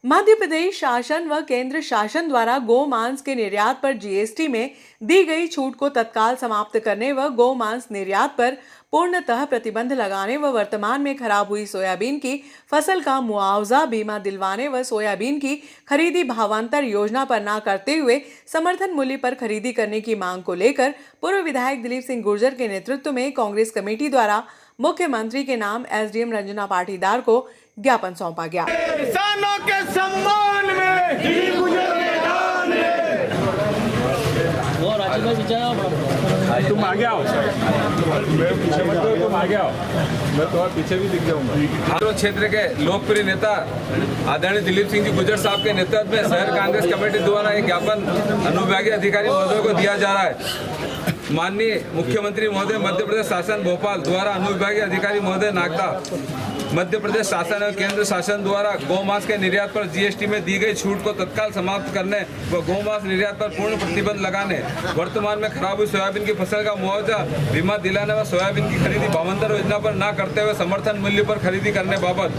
मध्य प्रदेश शासन व केंद्र शासन द्वारा गोमांस के निर्यात पर जीएसटी में दी गई छूट को तत्काल समाप्त करने व गोमांस निर्यात पर पूर्णतः प्रतिबंध लगाने व वर्तमान में खराब हुई सोयाबीन की फसल का मुआवजा बीमा दिलवाने व सोयाबीन की खरीदी भावांतर योजना पर न करते हुए समर्थन मूल्य पर खरीदी करने की मांग को लेकर पूर्व विधायक दिलीप सिंह गुर्जर के नेतृत्व में कांग्रेस कमेटी द्वारा मुख्यमंत्री के नाम एसडीएम रंजना पाटीदार को ज्ञापन सौंपा गया। किसानों के सम्मान में तुम आगे आओ, मैं पीछे मत करो, तुम आगे आओ, मैं तुम्हारे पीछे भी दिख जाऊंगा। क्षेत्र के लोकप्रिय नेता आदरणीय दिलीप सिंह जी गुर्जर साहब के नेतृत्व में शहर कांग्रेस कमेटी द्वारा एक ज्ञापन अनुविभागीय अधिकारी महोदय को दिया जा रहा है। माननीय मुख्यमंत्री महोदय मध्य प्रदेश शासन भोपाल द्वारा अनुविभागीय अधिकारी महोदय नागदा मध्य प्रदेश शासन और केंद्र शासन द्वारा गौमांस के निर्यात पर जीएसटी में दी गई छूट को तत्काल समाप्त करने व गौमांस निर्यात पर पूर्ण प्रतिबंध लगाने, वर्तमान में खराब हुई सोयाबीन की फसल का मुआवजा बीमा दिलाने व सोयाबीन की खरीदी भावांतर योजना पर न करते हुए समर्थन मूल्य पर खरीदी करने बाबत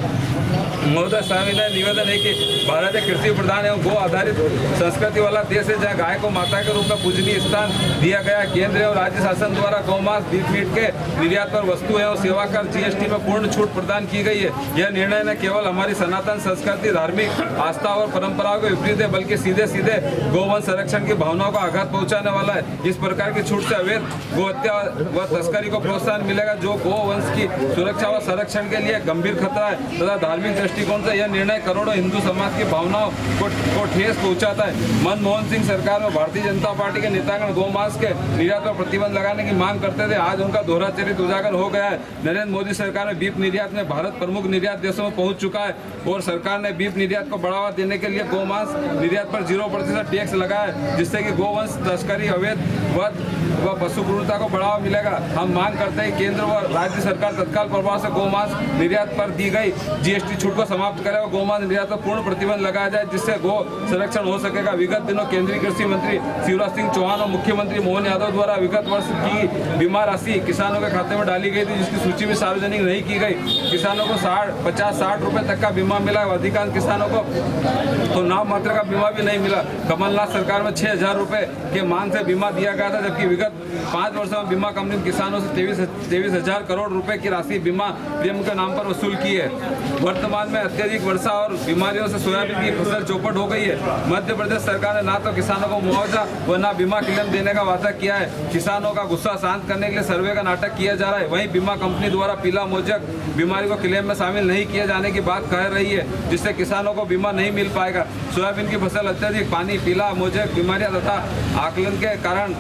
महोदय सविनय निवेदन है कि भारत एक कृषि प्रधान एवं गो आधारित संस्कृति वाला देश है, जहाँ गाय को माता के रूप में पूजनीय स्थान दिया गया। केंद्र एवं राज्य शासन द्वारा गौमांस बीफ मीट के निर्यात पर वस्तु एवं सेवा कर जीएसटी में पूर्ण छूट प्रदान की गई है। यह निर्णय न केवल हमारी सनातन संस्कृति, धार्मिक आस्था और परंपराओं के विपरीत है, बल्कि सीधे सीधे गौवंश संरक्षण की भावनाओं को आघात पहुंचाने वाला है। इस प्रकार की छूट से अवैध गोहत्या व तस्करी को प्रोत्साहन मिलेगा, जो गौवंश की सुरक्षा व संरक्षण के लिए गंभीर खतरा है तथा धार्मिक दृष्टिकोण से यह निर्णय करोड़ों हिंदू समाज की भावनाओं को ठेस पहुंचाता है। मनमोहन सिंह सरकार में भारतीय जनता पार्टी के नेतागण गौमांस के निर्यात पर प्रतिबंध लगाने की मांग करते थे, आज उनका दोहरा चरित्र उजागर हो गया है। नरेंद्र मोदी सरकार में बीफ निर्यात में भारत प्रमुख निर्यात देशों में पहुंच चुका है और सरकार ने बीफ निर्यात को बढ़ावा देने के लिए गौमांस निर्यात पर 0% टैक्स लगाया है, जिससे कि गोवंश तस्करी, अवैध वध व पशु क्रूरता को बढ़ावा मिलेगा। हम मांग करते हैं केंद्र व राज्य सरकार तत्काल प्रभाव से गौमांस निर्यात पर दी गई जीएसटी छूट को समाप्त करे और गौमांस निर्यात पर पूर्ण प्रतिबंध लगाया जाए, जिससे गौ संरक्षण हो सकेगा। विगत दिनों केंद्रीय कृषि मंत्री शिवराज सिंह चौहान और मुख्यमंत्री मोहन यादव द्वारा विगत वर्ष की बीमा राशि किसानों के खाते में डाली गई थी, जिसकी सूची भी सार्वजनिक नहीं की गई। किसानों को 50-60 रुपए तक का बीमा मिला, अधिकांश किसानों को तो नाम मात्र का बीमा भी नहीं मिला। कमलनाथ सरकार में 6,000 रुपए के मान से बीमा दिया गया था, जबकि विगत 5 वर्षों में बीमा कंपनी ने किसानों से 23,000 करोड़ रुपए की राशि बीमा प्रीमियम के नाम पर वसूल की है। वर्तमान में अत्यधिक वर्षा और बीमारियों से सोयाबीन की फसल चौपट हो गई है। मध्य प्रदेश सरकार ने ना तो किसानों को मुआवजा व ना बीमा क्लेम देने का वादा किया है। किसानों का गुस्सा शांत करने के लिए सर्वे का नाटक किया जा रहा है। वहीं बीमा कंपनी द्वारा पीला मोजक बीमारी को क्लेम में शामिल नहीं किए जाने की बात कह रही है, जिससे किसानों को बीमा नहीं मिल पाएगा। सोयाबीन की फसल अत्यधिक पानी, पीला मोजक बीमारियां तथा आकलन के कारण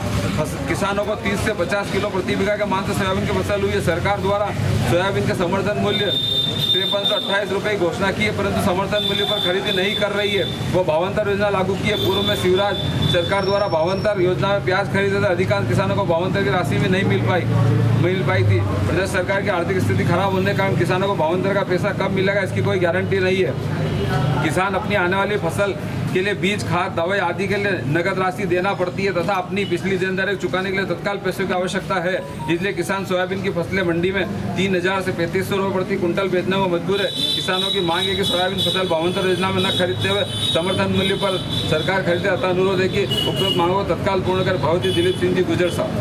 किसानों को 30 से 50 किलो प्रति बीघा के मान से सोयाबीन की फसल हुई है। सरकार द्वारा सोयाबीन के समर्थन मूल्य 5328 रुपए की घोषणा की है, परंतु समर्थन मूल्य पर खरीदी नहीं कर रही है। वो भावांतर योजना लागू की है। पूर्व में शिवराज सरकार द्वारा भावांतर योजना में प्याज खरीदे थे, अधिकांश किसानों को भावांतर की राशि भी नहीं मिल पाई थी। प्रदेश सरकार की आर्थिक स्थिति खराब होने के कारण किसानों को भावांतर का पैसा कब मिलेगा, इसकी कोई गारंटी नहीं है। किसान अपनी आने वाली फसल के लिए बीज, खाद, दवाई आदि के लिए नगद राशि देना पड़ती है तथा अपनी पिछली देनदारी चुकाने के लिए तत्काल पैसों की आवश्यकता है। इसलिए किसान सोयाबीन की फसलें मंडी में 3,000 से 3500 रुपये प्रति कुंटल बेचने को मजबूर है। किसानों की मांग है कि सोयाबीन फसल भावांतर योजना में न खरीदते हुए समर्थन मूल्य पर सरकार खरीदे। अतः अनुरोध है कि उपरोक्त मांगों को तत्काल पूर्ण कर भगवती दिलीप सिंह जी गुर्जर साहब।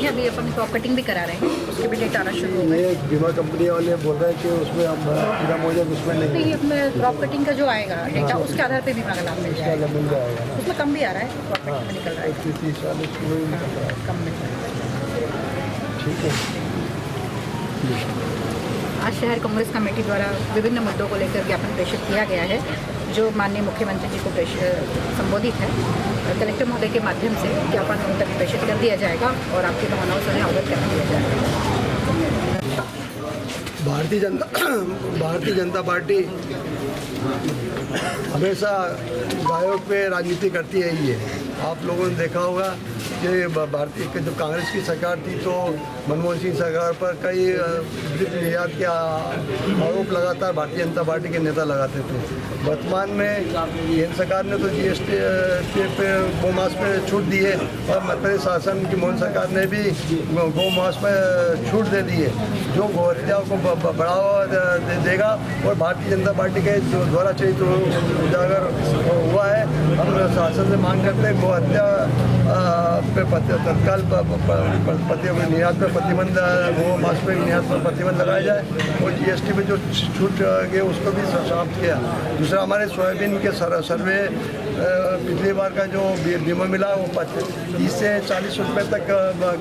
अभी अपन क्रॉप कटिंग भी करा रहे हैं, उसके भी डेट आना शुरू हो गए। बीमा कंपनी वाले बोल रहे हैं कि उसमें हम पूरा मोजक उसमें नहीं, उसमें क्रॉप कटिंग का जो आएगा डेटा उसके आधार पे बीमा का लाभ मिल जाएगा। उसमें कम भी आ रहा है, क्रॉप कटिंग में निकल रहा है 30-40 कम मिल रहा है। ठीक है। आज शहर कांग्रेस कमेटी द्वारा विभिन्न मुद्दों को लेकर ज्ञापन प्रेषित किया गया है, जो माननीय मुख्यमंत्री जी को संबोधित है। कलेक्टर महोदय के माध्यम से ज्ञापन उन तक प्रेषित कर दिया जाएगा और आपकी भावनाओं से अवगत कर दिया जाएगा। भारतीय जनता पार्टी हमेशा गायों पे राजनीति करती है ही है। आप लोगों ने देखा होगा कि भारतीय जो कांग्रेस की सरकार थी तो मनमोहन सिंह सरकार पर कई निर्यात के आरोप लगातार भारतीय जनता पार्टी के नेता लगाते थे। वर्तमान में केंद्र सरकार ने तो GST पे गौमांस पे छूट दी है और मध्य प्रदेश शासन की मोदी सरकार ने भी गौमांस पे छूट दे दी है, जो गौहत्या को बढ़ावा देगा और भारतीय जनता पार्टी के द्वारा चरित्र उजागर हुआ है। हम शासन से मांग करते हैं गौहत्या पे तत्काल निर्यात पर प्रतिबंध, गौमांस पे निर्यात पर प्रतिबंध लगाया जाए और GST पे जो छूट गए उसको भी समाप्त किया। दूसरा, हमारे सोयाबीन के सर्वे पिछली बार का जो बीमा मिला वो 30 से 40 रुपये तक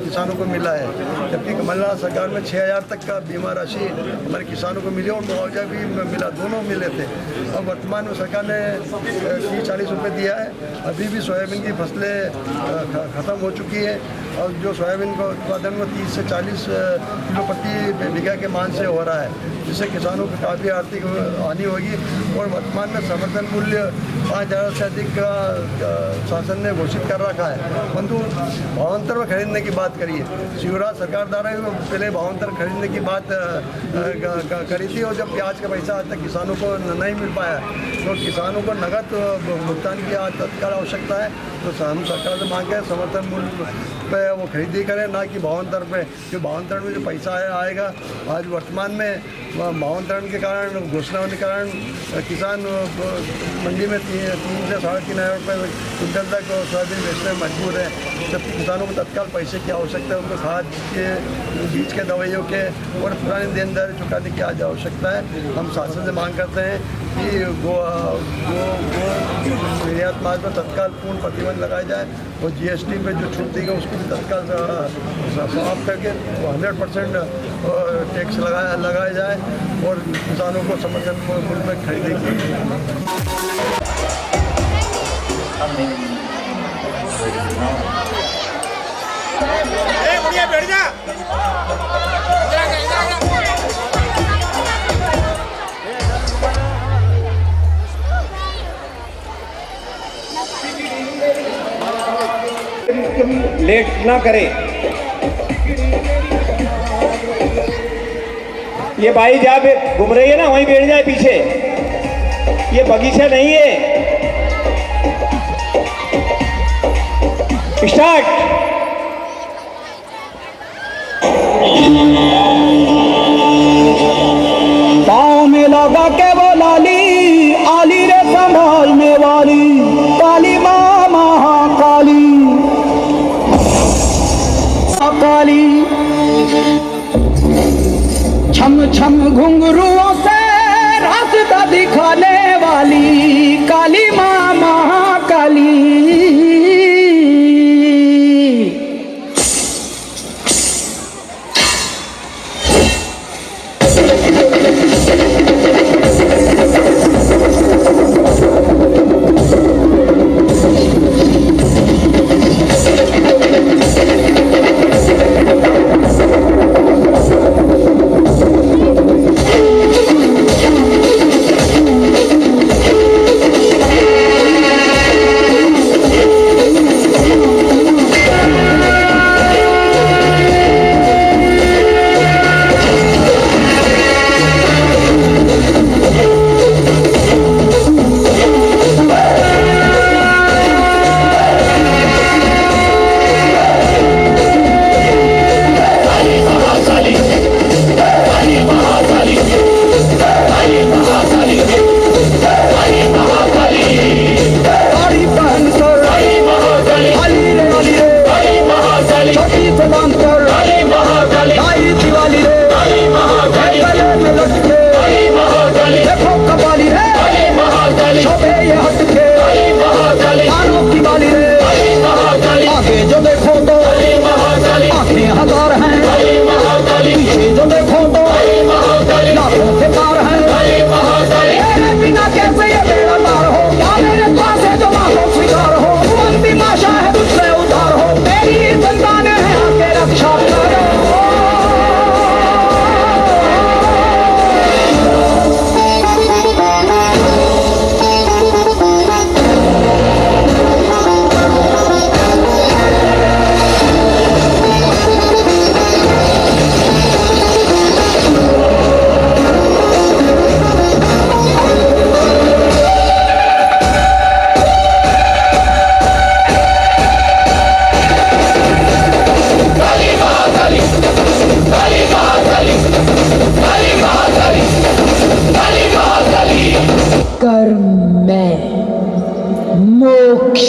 किसानों को मिला है, जबकि कमलनाथ सरकार में 6,000 तक का बीमा राशि हमारे किसानों को मिली और मुआवजा भी मिला, दोनों मिले थे। और वर्तमान में सरकार ने 30-40 रुपये दिया है। अभी भी सोयाबीन की फसलें ख़त्म हो चुकी है और जो सोयाबीन का उत्पादन वो 30 से 40 किलो प्रति बीघा के मान से हो रहा है, जिससे किसानों को काफ़ी आर्थिक हानि होगी। और वर्तमान में समर्थन मूल्य 5,000 से अधिक का शासन ने घोषित कर रखा है, परंतु भावांतर में खरीदने की बात करिए। शिवराज सरकार द्वारा पहले भावांतर खरीदने की बात करी थी और जब प्याज का पैसा आज तक किसानों को नहीं मिल पाया तो किसानों को नकद भुगतान की आज तत्काल आवश्यकता है। तो हम सरकार से मांग है समर्थन मूल्य पे वो खरीदी करें, ना कि भावांतर पे। जो भावांतर में जो पैसा आएगा, आज वर्तमान में भावांतरण के कारण, घोषणा होने के कारण किसान मंडी में 3 से 3.5 रुपये क्विंटल तक सोयाबीन बेचने में मजबूर है, जबकि किसानों को तत्काल पैसे की आवश्यकता है, उनको खाद के, बीज के, दवाइयों के और पुरानी देनदारी चुकाने की आज आवश्यकता है। हम शासन से मांग करते हैं कि गो निर्यात मार्ग पर तत्काल पूर्ण प्रतिबंध लगाया जाए और GST पे जो छूट दी गई उसको भी तत्काल समाप्त करके 100% टैक्स लगाया जाए और किसानों को समर्थन मूल्य में खरीदी की। लेट ना करें। ये भाई जहाँ पे घूम रही है ना वहीं बैठ जाए पीछे, ये बगीचा नहीं है। स्टार्ट। पाँव में लगा के वो लाली, आली रे संभालने वाली काली माँ महाकाली काली। छम छम घुंघरुओं से रास्ता दिखाने वाली काली माँ महाकाली।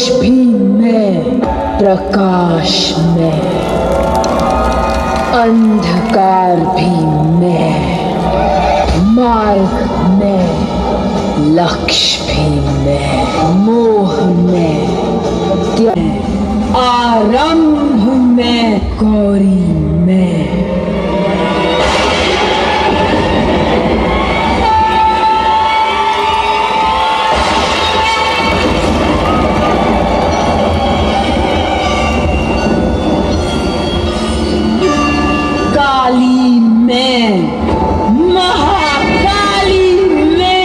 भी मैं, प्रकाश में, अंधकार भी मैं, मार्ग में, लक्ष्य भी मैं, मोह में, आरंभ में, गौरी में। काली में, महाकाली में।